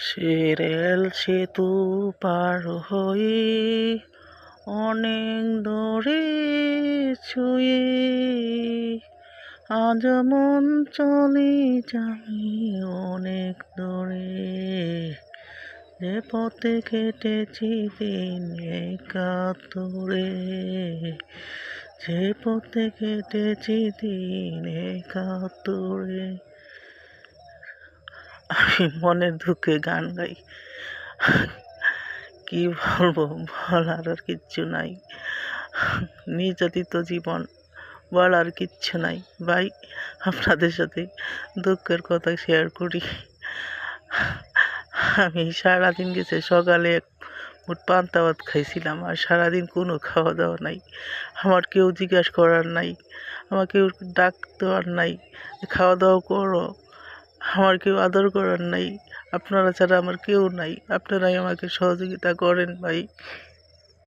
সে rail সেতু পার হয়ে অনেক দূরে ছুঁয়ে আজ মন চলে যাই অনেক দূরে। যে পথে কেটেছি দিন একাত্তরে, যে পথে কেটেছি দিন একাত্তরে। আমি মনের দুঃখে গান গাই, কি বলবো, বলার আর কিচ্ছু নাই। নির্যাতিত জীবন, বলার কিচ্ছু নাই ভাই। আপনাদের সাথে দুঃখের কথা শেয়ার করি। আমি সারাদিন গেছে, সকালে এক মুঠ পান্তা ভাত খাইছিলাম, আর সারাদিন কোনো খাওয়া দাওয়া নাই। আমার কেউ জিজ্ঞাসা করার নাই, আমার কেউ ডাক দেওয়ার নাই, খাওয়া দাওয়া করো। আমার কেউ আদর করার নাই, আপনারা ছাড়া আমার কেউ নাই। আপনারাই আমাকে সহযোগিতা করেন ভাই।